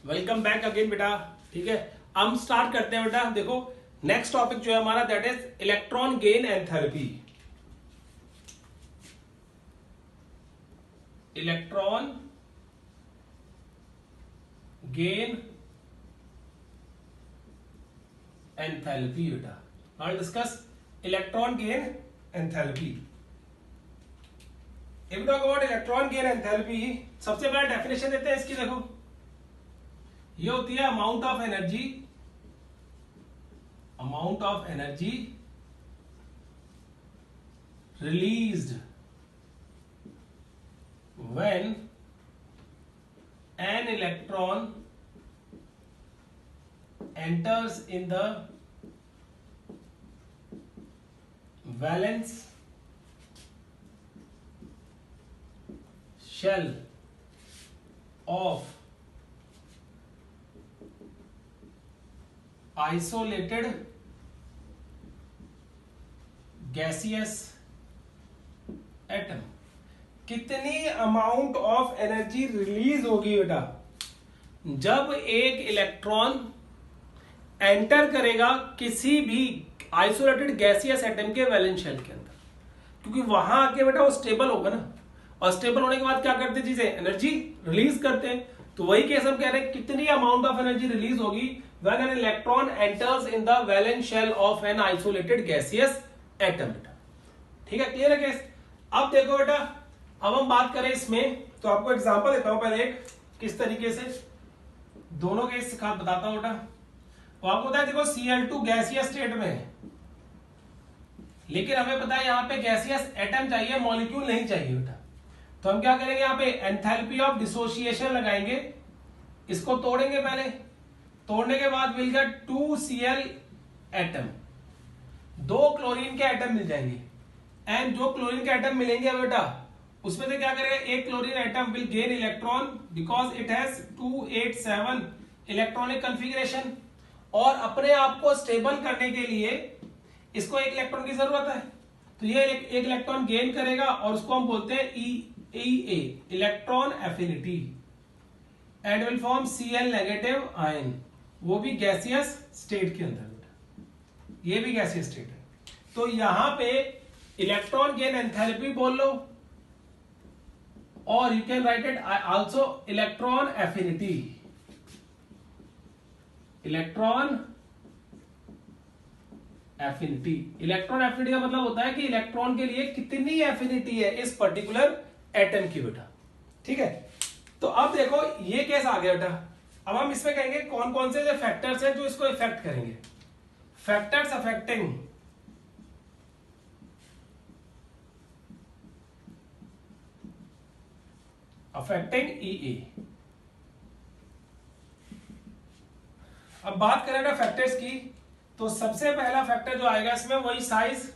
Welcome back again बेटा। ठीक है, हम स्टार्ट करते हैं बेटा। देखो नेक्स्ट टॉपिक जो है हमारा that is electron gain enthalpy. Electron gain enthalpy बेटा। Now discuss electron gain enthalpy. If we talk about electron gain enthalpy, सबसे पहले डेफिनेशन देते हैं इसकी। देखो ये होती है amount of energy released when an electron enters in the valence shell of isolated gaseous atom। कितनी अमाउंट ऑफ एनर्जी रिलीज होगी बेटा जब एक इलेक्ट्रॉन एंटर करेगा किसी भी आइसोलेटेड गैसियस एटम के वैलेंस शेल के अंदर, क्योंकि वहां आके बेटा वो स्टेबल होगा ना, और स्टेबल होने के बाद क्या करते हैं, चीजें एनर्जी रिलीज करते हैं। तो वही केस हम कह रहे हैं कितनी अमाउंट ऑफ एनर्जी रिलीज होगी when an electron enters in the valence shell of an isolated gaseous atom बेटा। ठीक है, क्लियर है केस। अब देखो बेटा, अब हम बात करें इसमें, तो आपको एग्जांपल देता हूं पहले एक, किस तरीके से दोनों केस सिखा बताता हूं बेटा। तो आपको पता है देखो Cl2 गैसियस स्टेट में है, लेकिन हमें पता है यहां पे गैसियस एटम चाहिए, मॉलिक्यूल नहीं चाहिए बेटा। तो हम क्या करेंगे, यहां पे एंथैल्पी ऑफ डिसोसिएशन लगाएंगे, इसको तोड़ेंगे पहले, तोड़ने के बाद मिल गया 2Cl एटम, 2 क्लोरीन के एटम मिल जाएंगे। एंड जो क्लोरीन के एटम मिलेंगे बेटा उसमें से क्या करेंगे, एक chlorine atom will gain electron because it has 287 electronic configuration, और अपने आप को स्टेबल करने के लिए इसको एक इलेक्ट्रॉन की जरूरत है, तो ये एक इलेक्ट्रॉन गेन करेगा और उसको हम बोलते हैं EA electron affinity, and will form Cl negative ion, वो भी गैसियस स्टेट के अंदर, ये भी गैसियस स्टेट है। तो यहां पे इलेक्ट्रॉन गेन एंथैल्पी बोल लो, और you can write it also electron affinity. Electron affinity का मतलब होता है कि इलेक्ट्रॉन के लिए कितनी एफिनिटी है इस पर्टिकुलर एटम की बेटा। ठीक है, तो अब देखो ये केस आ गया बेटा। अब हम इसमें कहेंगे कौन कौन से फैक्टर्स हैं जो इसको इफेक्ट करेंगे। Factors affecting EA। अब बात करें ना फैक्टर्स की, तो सबसे पहला फैक्टर जो आएगा इसमें वही साइज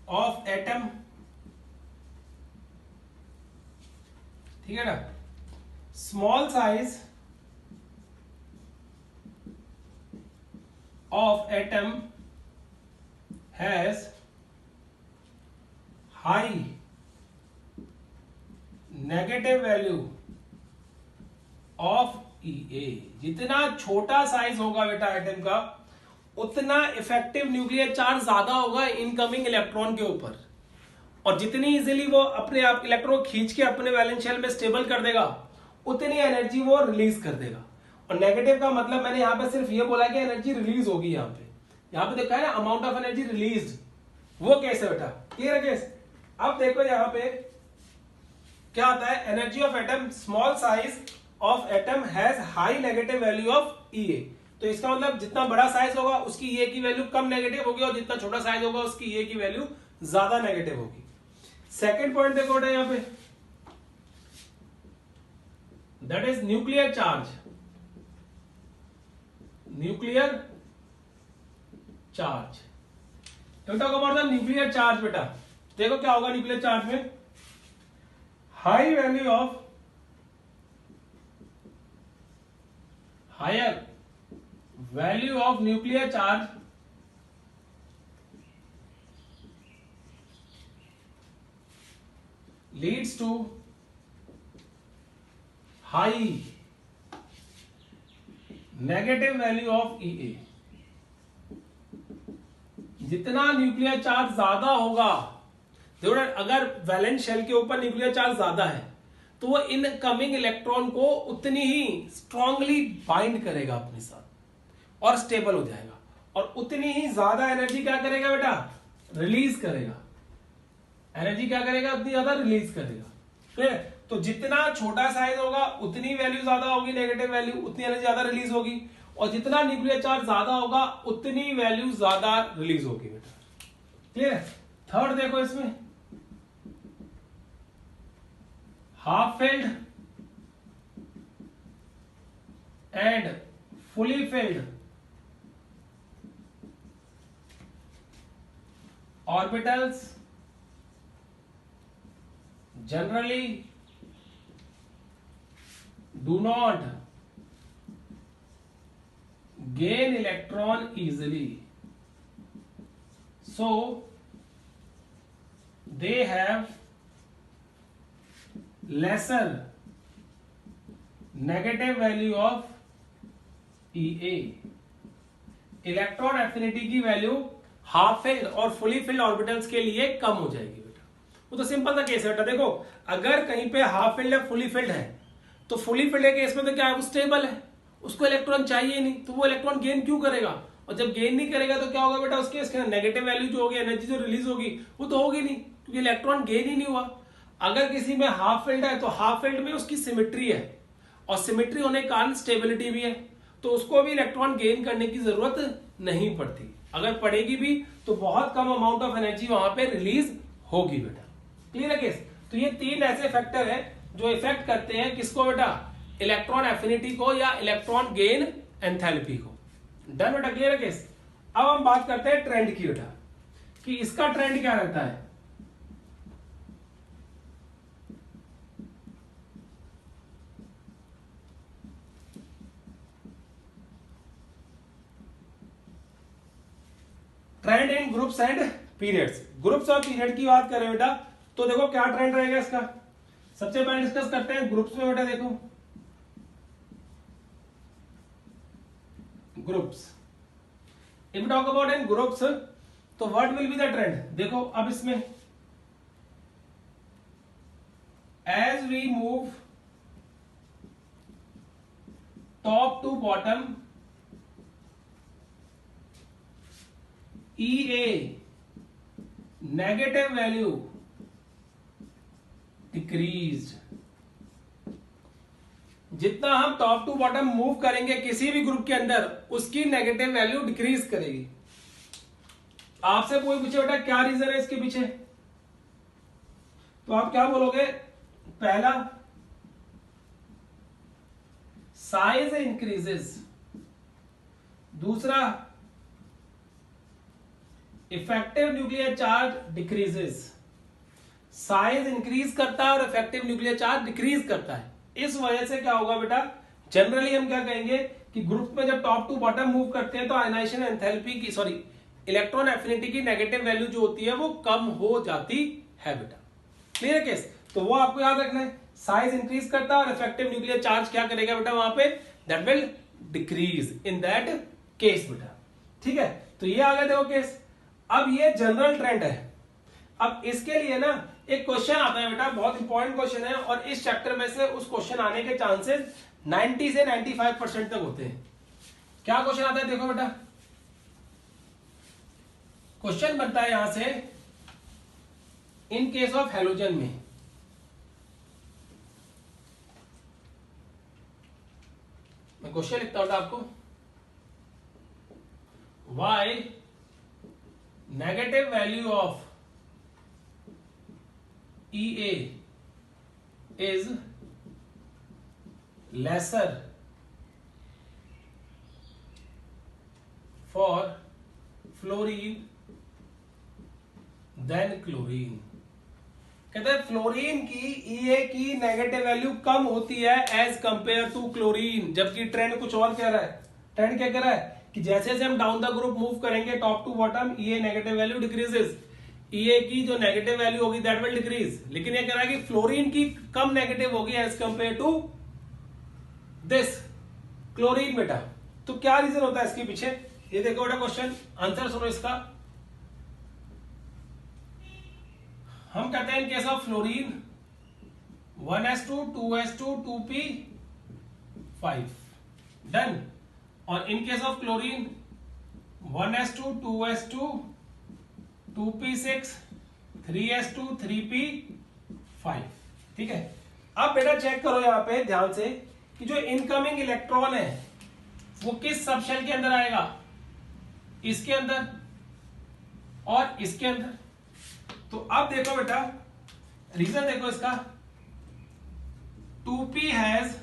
ऑफ एटम। ठीक है ना, small size of atom has high negative value of EA। जितना छोटा साइज होगा बेटा एटम का, उतना इफेक्टिव न्यूक्लियर चार्ज ज्यादा होगा इनकमिंग इलेक्ट्रॉन के ऊपर, और जितनी इजीली वो अपने आप इलेक्ट्रॉन खींच के अपने वैलेंस शेल में स्टेबल कर देगा, उतनी एनर्जी वो रिलीज कर देगा। और नेगेटिव का मतलब मैंने यहां पे सिर्फ ये बोला कि एनर्जी रिलीज होगी। यहां पे देखा है ना अमाउंट ऑफ एनर्जी रिलीज, वो कैसे बेटा, क्लियर है केस। अब देखो यहां पे क्या आता है, energy of atom, small size of atom has high negative value of EA। तो इसका मतलब जितना बड़ा साइज होगा उसकी EA की वैल्यू कम नेगेटिव होगी, और जितना छोटा साइज होगा उसकी EA की वैल्यू ज्यादा नेगेटिव होगी। सेकंड पॉइंट देखो बेटा यहां पे, that is nuclear charge. Talk about the nuclear charge बेटा। देखो क्या होगा न्यूक्लियर चार्ज में, high value of higher value of nuclear charge leads to high negative value of EA. जितना न्यूक्लियर चार्ज ज्यादा होगा, देखो अगर वैलेंस शेल के ऊपर न्यूक्लियर चार्ज ज्यादा है तो वो इनकमिंग इलेक्ट्रॉन को उतनी ही स्ट्रांगली बाइंड करेगा अपने साथ और स्टेबल हो जाएगा, और उतनी ही ज्यादा एनर्जी क्या करेगा बेटा, रिलीज करेगा। एनर्जी क्या करेगा, उतनी ज्यादा रिलीज करेगा। क्लियर? तो जितना छोटा साइज होगा उतनी वैल्यू ज्यादा होगी, नेगेटिव वैल्यू, उतनी एनर्जी ज्यादा रिलीज होगी, और जितना न्यूक्लियर चार्ज ज्यादा होगा उतनी वैल्यू ज्यादा रिलीज होगी बेटा। क्लियर? थर्ड देखो इसमें, half filled and fully filled orbitals generally do not gain electron easily, so they have lesser negative value of EA। Electron affinity की वैल्यू हाफ फिल्ड और फुली फिल्ड ऑर्बिटल्स के लिए कम हो जाएगी बेटा। वो तो सिंपल सा केस है बेटा। देखो अगर कहीं पे हाफ फिल्ड है, फुली फिल्ड है, तो फुली फिल्ड के केस में तो क्या है, वो स्टेबल है, उसको इलेक्ट्रॉन चाहिए नहीं, तो वो इलेक्ट्रॉन गेन क्यों करेगा? और जब गेन नहीं करेगा तो क्या होगा बेटा, उसके नेगेटिव वैल्यू जो होगी, एनर्जी जो रिलीज होगी वो तो होगी नहीं, क्योंकि इलेक्ट्रॉन गेन ही नहीं हुआ। अगर किसी में हाफ फिल्ड है तो हाफ फिल्ड में उसकी सिमेट्री है, और सिमेट्री होने के कारण स्टेबिलिटी भी है, तो उसको भी इलेक्ट्रॉन गेन करने की जरूरत नहीं पड़ती। अगर पड़ेगी भी तो बहुत कम अमाउंट ऑफ एनर्जी वहां पे रिलीज होगी बेटा। क्लियर है केस? तो ये तीन ऐसे फैक्टर है जो इफेक्ट करते हैं किसको बेटा, इलेक्ट्रॉन एफिनिटी को या इलेक्ट्रॉन गेन एंथैल्पी को। डन बेटा? क्लियर है केस? अब हम बात करते हैं ट्रेंड की बेटा, कि इसका ट्रेंड क्या रहता है। Trend in groups and periods. Groups और पीरियड की बात करें बेटा तो देखो क्या ट्रेंड रहेगा इसका। सबसे पहले डिस्कस करते हैं ग्रुप्स में बेटा। देखो groups, if talk about in groups तो what will be the trend. देखो अब इसमें as we move top to bottom, EA negative value decrease. जितना हम टॉप टू बॉटम मूव करेंगे किसी भी ग्रुप के अंदर, उसकी नेगेटिव वैल्यू डिक्रीज करेगी। आपसे कोई पूछे बेटा क्या रीजन है इसके पीछे, तो आप क्या बोलोगे? पहला, साइज इंक्रीजेस। दूसरा, effective nuclear charge decreases. Size increase करता है और इफेक्टिव न्यूक्लियर चार्ज डिक्रीज करता है। इस वजह से क्या होगा बेटा, जनरली हम क्या कहेंगे कि ग्रुप में जब टॉप टू बॉटम मूव करते हैं तो आयनाइजेशन एंथैल्पी की, सॉरी इलेक्ट्रॉन एफिनिटी की नेगेटिव वैल्यू जो होती है वो कम हो जाती है बेटा। क्लियर है केस? तो वो आपको याद रखना है, साइज इंक्रीज करता है और इफेक्टिव न्यूक्लियर चार्ज क्या करेगा बेटा वहां पे, that will decrease in that case बेटा। ठीक है, तो ये आ गया देखो केस। अब ये जनरल ट्रेंड है। अब इसके लिए ना एक क्वेश्चन आता है बेटा, बहुत इंपॉर्टेंट क्वेश्चन है, और इस चैप्टर में से उस क्वेश्चन आने के चांसेस 90 से 95% तक होते हैं। क्या क्वेश्चन आता है देखो बेटा, क्वेश्चन बनता है यहां से, इन केस ऑफ हैलोजन में मैं क्वेश्चन लिखता हूं आपको, why negative value of EA is lesser for fluorine than chlorine। कहते हैं फ्लोरीन की EA की नेगेटिव वैल्यू कम होती है एज कंपेयर टू क्लोरीन, जबकि ट्रेंड कुछ और कह रहा है। ट्रेंड क्या कह रहा है कि जैसे जैसे हम डाउन द ग्रुप मूव करेंगे top to bottom, EA negative value decreases. Ea की जो नेगेटिव वैल्यू होगी दैट विल डिक्रीज, लेकिन ये कह रहा है कि फ्लोरीन की कम नेगेटिव होगी as compare to this chlorine बेटा। तो क्या रीजन होता है इसके पीछे, ये देखो बेटा क्वेश्चन, आंसर सुनो इसका। हम कहते हैं in case of fluorine 1s2 2s2 2p5 done, और in case of chlorine 1s2 2s2 2p6 3s2 3p5। ठीक है, अब बेटा चेक करो यहां पे ध्यान से कि जो इनकमिंग इलेक्ट्रॉन है वो किस सब शेल के अंदर आएगा, इसके अंदर और इसके अंदर। तो अब देखो बेटा रीजन देखो इसका, 2p has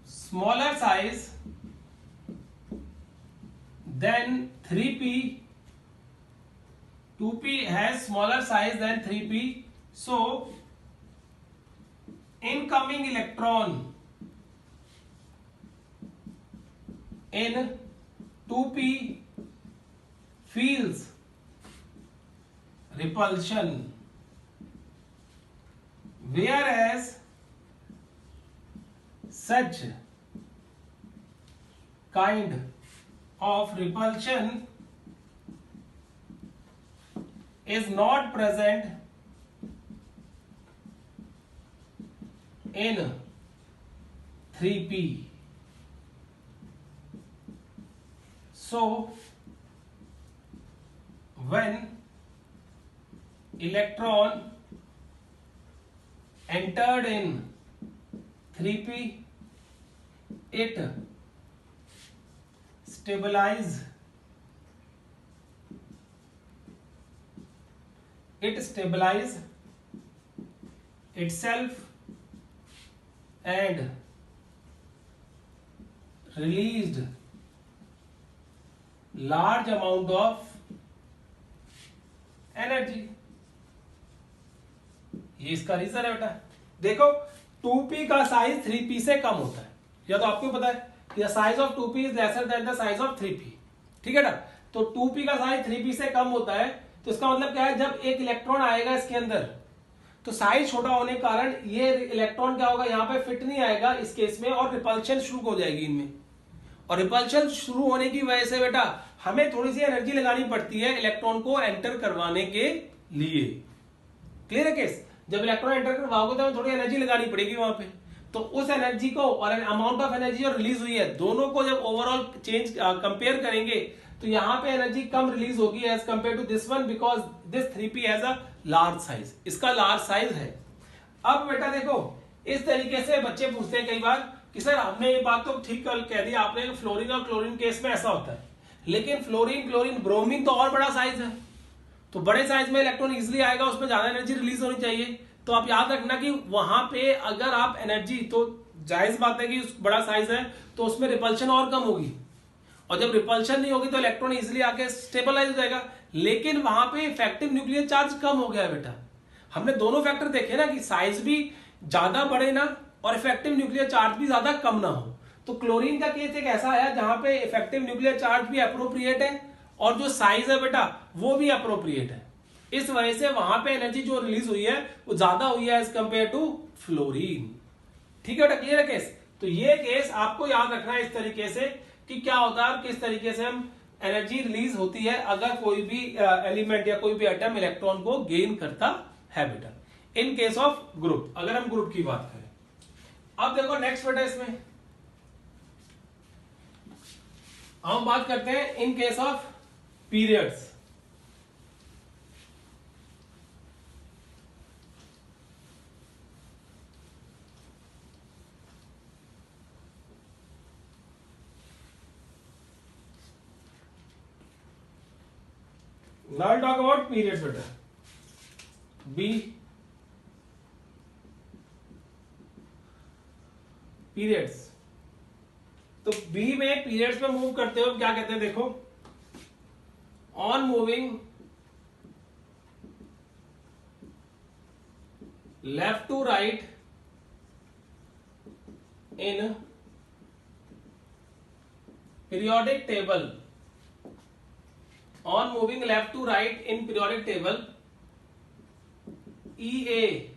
smaller size than 3p, 2p has smaller size than 3p, so incoming electron in 2p feels repulsion, whereas such kind of repulsion is not present in 3p. So when electron entered in 3p, it stabilized itself and released large amount of energy। ये इसका reason है बेटा। देखो 2p का size 3p से कम होता है, या तो आपको पता है कि size of 2p is lesser than the size of 3p, ठीक है ना। तो 2p का साइज 3p से कम होता है, तो इसका मतलब क्या है, जब एक इलेक्ट्रॉन आएगा इसके अंदर तो साइज छोटा होने के कारण ये इलेक्ट्रॉन क्या होगा, यहाँ पे फिट नहीं आएगा इस केस में, और रिपल्शन शुरू हो जाएगी इनमें। और रिपल्शन शुरू होने की वजह से बेटा हमें थोड़ी सी एनर्जी लगानी पड़ती है इलेक्ट्रॉन को एंटर करवाने के लिए। क्लियर है केस, जब इलेक्ट्रॉन एंटर करवाओगे तो हमें थोड़ी एनर्जी लगानी पड़ेगी वहां पे। तो उस एनर्जी को और अमाउंट ऑफ एनर्जी जो रिलीज हुई है, दोनों को जब ओवरऑल चेंज कंपेयर करेंगे तो यहाँ पे एनर्जी कम रिलीज होगी as compare to this one, because this 3p has a large size, इसका लार्ज साइज है। अब बेटा देखो इस तरीके से बच्चे पूछते हैं कई बार कि सर हमने ये बात तो ठीक कह दी आपने, फ्लोरीन और क्लोरीन केस में ऐसा होता है, लेकिन फ्लोरीन क्लोरीन ब्रोमीन तो और बड़ा साइज है, तो बड़े साइज में इलेक्ट्रॉन इजिली आएगा, उसमें ज्यादा एनर्जी रिलीज होनी चाहिए। तो आप याद रखना कि वहां पे अगर आप एनर्जी, तो जायज बात है कि बड़ा साइज है तो उसमें रिपल्शन और कम होगी, और जब रिपल्शन नहीं होगी तो इलेक्ट्रॉन इजिली आके स्टेबलाइज हो जाएगा। लेकिन वहां पे इफेक्टिव न्यूक्लियर चार्ज कम हो गया है बेटा। हमने दोनों फैक्टर देखे ना कि साइज भी ज्यादा बढ़े ना और इफेक्टिव न्यूक्लियर चार्ज भी ज्यादा कम ना हो। तो क्लोरीन का केस एक ऐसा है जहां पे इफेक्टिव न्यूक्लियर चार्ज भी अप्रोप्रिएट है और जो साइज है बेटा वो भी अप्रोप्रिएट है। इस वजह से वहां पे एनर्जी जो रिलीज हुई है वो ज्यादा हुई है एज कंपेयर टू फ्लोरीन। ठीक है बेटा, क्लियर है केस। तो ये केस आपको याद रखना है इस तरीके से कि क्या होता है, किस तरीके से हम एनर्जी रिलीज होती है अगर कोई भी एलिमेंट या कोई भी एटम इलेक्ट्रॉन को गेन करता है बेटा, इन केस ऑफ ग्रुप। अगर हम ग्रुप की बात करें, अब देखो नेक्स्ट बेटा इसमें हम बात करते हैं in case of periods. Now I'll talk about periods बेटा। B periods, तो B में periods में मूव करते हो क्या कहते हैं, देखो on moving left to right in periodic table on moving left to right in periodic table EA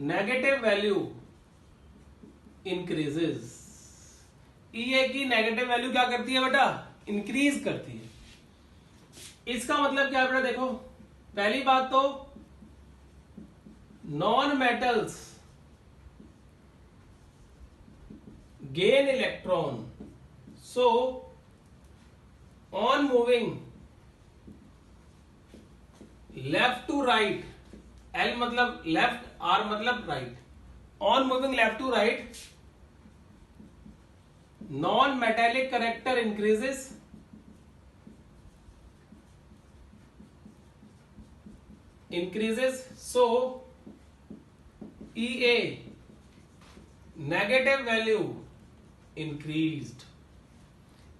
negative value increases. EA की नेगेटिव वैल्यू क्या करती है बेटा? इंक्रीज करती है। इसका मतलब क्या है बेटा? देखो, पहली बात तो non metals gain electron, so on moving left to right, L मतलब left, R मतलब right, on moving left to right non metallic character increases, so EA negative value increased.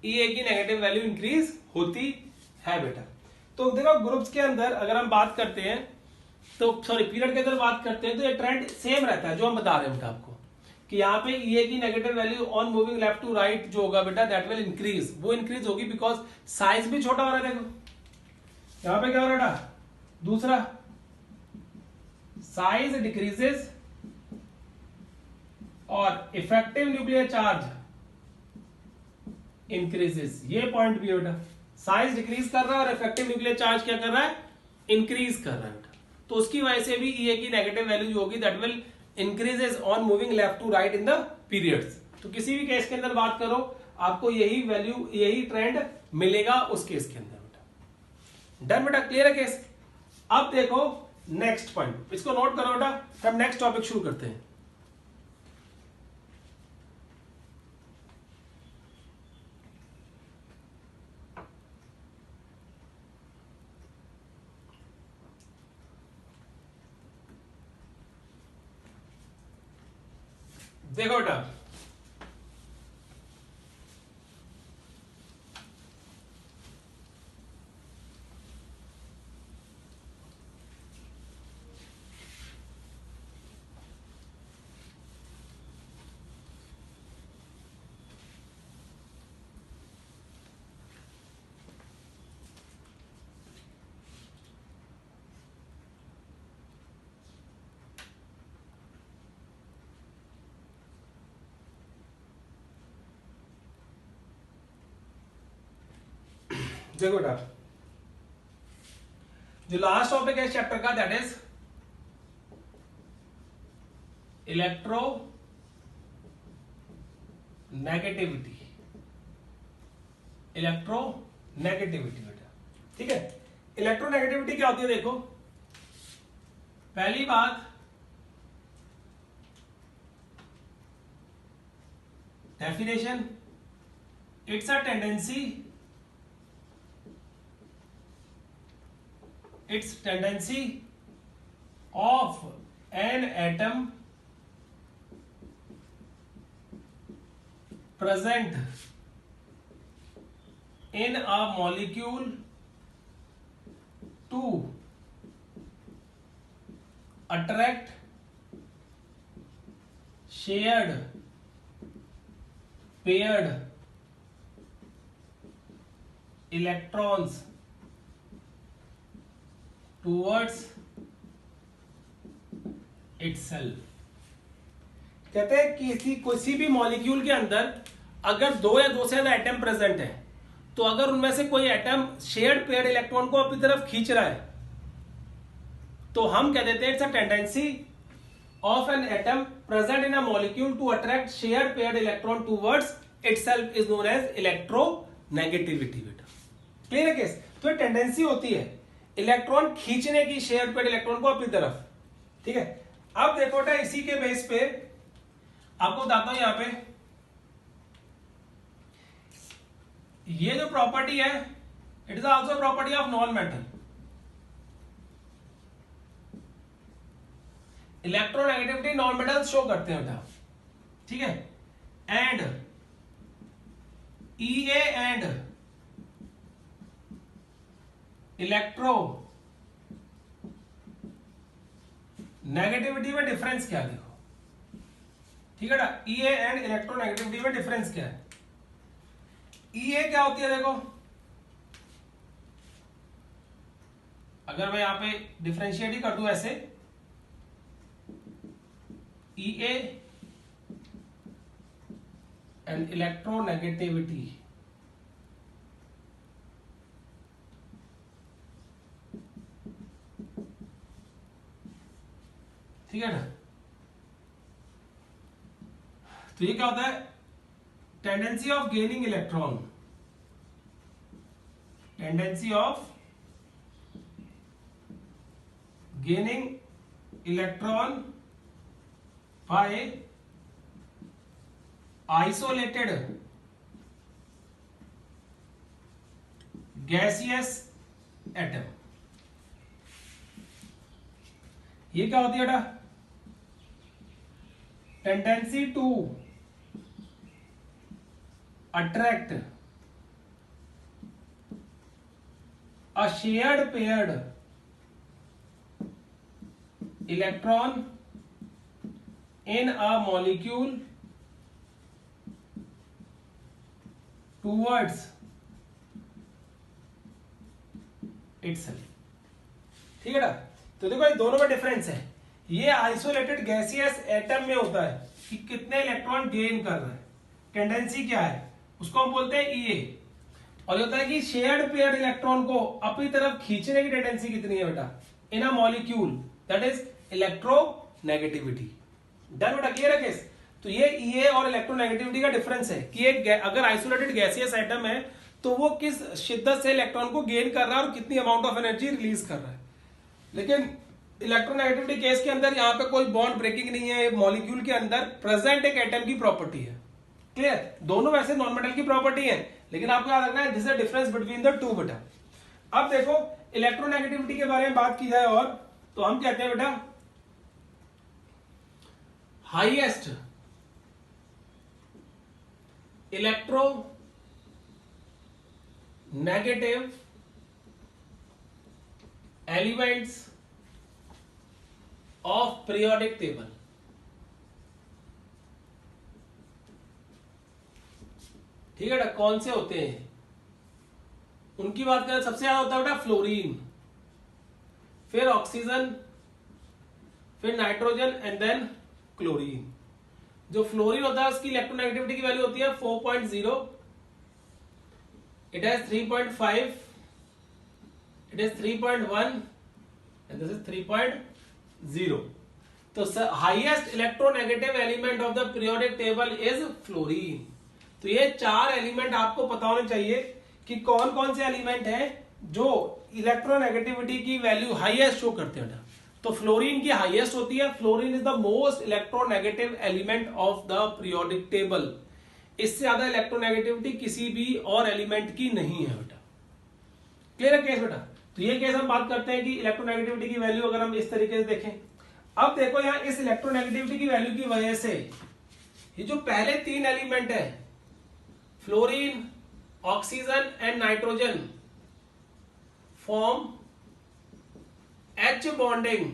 EA की नेगेटिव वैल्यू इंक्रीज होती है बेटा। तो देखो groups के अंदर अगर हम बात करते हैं तो सॉरी पीरियड के अंदर बात करते हैं तो ये ट्रेंड सेम रहता है जो हम बता रहे हैं बेटा आपको कि यहाँ पे EA की negative value on moving left to right जो होगा बेटा दैट विल इंक्रीज, वो इंक्रीज होगी बिकॉज साइज भी छोटा हो रहा है। देखो यहाँ पे क्या हो रहा है बेटा? दूसरा साइज डिक्रीजेस और इफेक्टिव न्यूक्लियर चार्ज इंक्रीजेस। ये पॉइंट भी है बेटा, साइज डिक्रीज कर रहा है और इफेक्टिव न्यूक्लियर चार्ज क्या कर रहा है? इंक्रीज कर रहा है बेटा। तो उसकी वजह से भी EA की नेगेटिव वैल्यू जो होगी that will increases on moving left to right in the periods. तो किसी भी केस के अंदर बात करो आपको यही वैल्यू यही ट्रेंड मिलेगा उस केस के अंदर बेटा। डन बेटा, क्लियर है केस? अब देखो नेक्स्ट पॉइंट, इसको नोट करो बेटा, हम नेक्स्ट टॉपिक शुरू करते हैं। देखो बेटा देखो बेटा जो लास्ट टॉपिक है इस चैप्टर का that is electro negativity. Electro negativity बेटा, ठीक है। इलेक्ट्रो नेगेटिविटी क्या होती है? देखो पहली बात definition, it's a tendency of an atom present in a molecule to attract shared paired electrons towards itself। कहते हैं कि किसी भी मॉलिक्यूल के अंदर अगर दो या दो से ज्यादा एटम प्रेजेंट है तो अगर उनमें से कोई एटम शेयर्ड पेयर्ड इलेक्ट्रॉन को अपनी तरफ खींच रहा है तो हम कह देते हैं it's a tendency of an atom present in a molecule to attract shared paired electron towards itself is known as electronegativity बेटा। क्लियर है केस? तो ये टेंडेंसी होती है इलेक्ट्रॉन खींचने की शेयर पेड इलेक्ट्रॉन को अपनी तरफ, ठीक है। अब देखो बेटा इसी के बेस पे आपको बताता हूं, यहां पे ये जो प्रॉपर्टी है it is also property of non metal. Electronegativity non metal show करते हैं बेटा, ठीक है। And EA and electro negativity में डिफरेंस क्या है? देखो ठीक है ना, EA एंड इलेक्ट्रो नेगेटिविटी में डिफरेंस क्या है? EA क्या होती है? देखो अगर मैं यहाँ पे डिफरेंशिएट ही कर दूं ऐसे, EA एंड इलेक्ट्रोनेगेटिविटी, ठीक है ना। तो ये क्या होता है, tendency of gaining electron, tendency of gaining electron by isolated gaseous atom. ये क्या होती है बेटा, tendency to attract a shared paired electron in a molecule towards itself, ठीक है ना। तो देखो ये दोनों में डिफरेंस है। ये आइसोलेटेड गैसियस एटम में होता है कि कितने इलेक्ट्रॉन गेन कर रहे हैं, टेंडेंसी क्या है, उसको हम बोलते हैं EA। और ये होता है कि शेयर्ड पेयर्ड इलेक्ट्रॉन को अपनी तरफ खींचने की टेंडेंसी कितनी है बेटा, in a molecule, that is electronegativity. Done बेटा, क्लियर है केस। तो ये EA और इलेक्ट्रोनेगेटिविटी का डिफरेंस है कि एक अगर आइसोलेटेड गैसियस एटम है तो वो किस शिद्दत से इलेक्ट्रॉन को गेन कर रहा है और कितनी अमाउंट ऑफ एनर्जी रिलीज कर रहा है। लेकिन इलेक्ट्रोनेगेटिविटी केस के अंदर यहाँ पे कोई बॉन्ड ब्रेकिंग नहीं है, मॉलिक्यूल के अंदर प्रेजेंट एक एटम की प्रॉपर्टी है। क्लियर, दोनों वैसे नॉन मेटल की प्रॉपर्टी है, लेकिन आपको याद रखना है this is difference between the two बेटा। अब देखो इलेक्ट्रोनेगेटिविटी के बारे में बात की जाए और तो हम कहते हैं बेटा highest electro negative elements of periodic table. ठीक है ना, कौन से होते हैं उनकी बात करें, सबसे ज्यादा होता है बेटा फ्लोरीन, फिर ऑक्सीजन, फिर नाइट्रोजन एंड देन क्लोरीन। जो फ्लोरीन होता है उसकी इलेक्ट्रोनेगेटिविटी की वैल्यू होती है 4.0, it has 3.5, it is 3.1 and this is 3.0। तो highest electronegative element of the periodic table is fluorine. तो ये चार एलिमेंट आपको पता होने चाहिए कि कौन कौन से एलिमेंट हैं जो इलेक्ट्रोनेगेटिविटी की वैल्यू हाईएस्ट शो करते हैं। तो फ्लोरीन की हाईएस्ट होती है, fluorine is the most electronegative element of the periodic table. इससे ज्यादा इलेक्ट्रोनेगेटिविटी किसी भी और एलिमेंट की नहीं है बेटा। क्लियर है केस बेटा। तो ये केस हम बात करते हैं कि इलेक्ट्रोनेगेटिविटी की वैल्यू अगर हम इस तरीके से देखें, अब देखो यहां इस इलेक्ट्रोनेगेटिविटी की वैल्यू की वजह से ये जो पहले तीन एलिमेंट है fluorine, oxygen and nitrogen form H bonding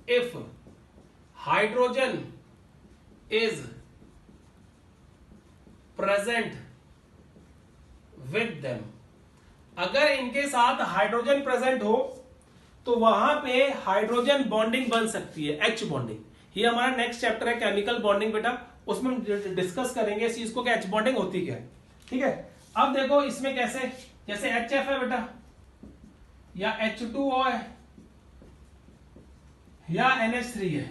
if hydrogen is present with them। अगर इनके साथ हाइड्रोजन प्रेजेंट हो तो वहां पे हाइड्रोजन बॉन्डिंग बन सकती है, H बॉन्डिंग। ये हमारा नेक्स्ट चैप्टर है केमिकल बॉन्डिंग बेटा, उसमें हम डिस्कस करेंगे इस चीज को कि H बॉन्डिंग होती क्या है। ठीक है, अब देखो इसमें कैसे, जैसे HF है बेटा या H2O है या NH3 है,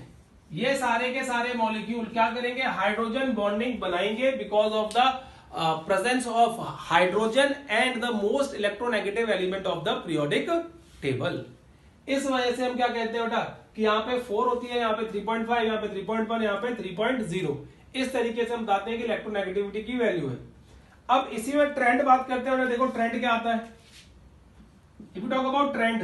ये सारे के सारे मॉलिक्यूल क्या करेंगे, हाइड्रोजन बॉन्डिंग बनाएंगे because of the presence of hydrogen and the most electronegative element of the periodic table. इस वजह से हम क्या कहते हैं बेटा कि यहाँ पे 4 होती है, यहाँ पे 3.5, यहाँ पे 3.1, यहाँ पे 3.0। इस तरीके से हम बताते हैं कि इलेक्ट्रोनेगेटिविटी की वैल्यू है। अब इसी में ट्रेंड बात करते हैं, देखो ट्रेंड क्या आता है। If you talk about trend,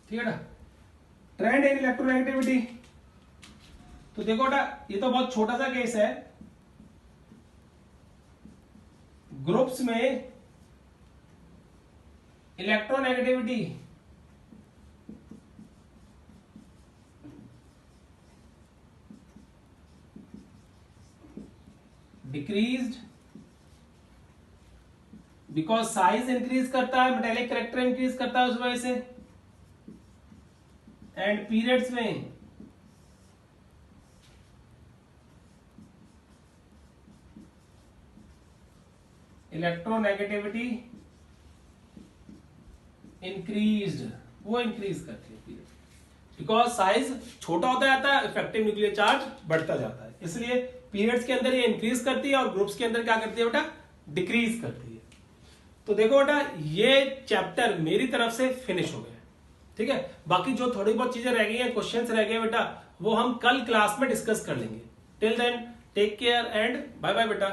ठीक है ना, ट्रेंड इन इलेक्ट्रोनेगेटिविटी। तो देखो बेटा ये तो बहुत छोटा सा केस है, ग्रुप्स में electronegativity decreased because size increase करता है, मेटेलिक करेक्टर इंक्रीज करता है उस वजह से, एंड पीरियड्स में इलेक्ट्रोनेगेटिविटी इंक्रीज्ड, वो इंक्रीज करती है पीरियड, बिकॉज साइज छोटा होता जाता है, इफेक्टिव न्यूक्लियर चार्ज बढ़ता जाता है, इसलिए पीरियड्स के अंदर ये इंक्रीज करती है और ग्रुप्स के अंदर क्या करती है बेटा, डिक्रीज करती है। तो देखो बेटा ये चैप्टर मेरी तरफ से फिनिश हो गया, ठीक है। बाकी जो थोड़ी बहुत चीजें रह गई हैं, क्वेश्चंस रह गए बेटा, वो हम कल क्लास में डिस्कस कर लेंगे। Till then take care and bye bye बेटा।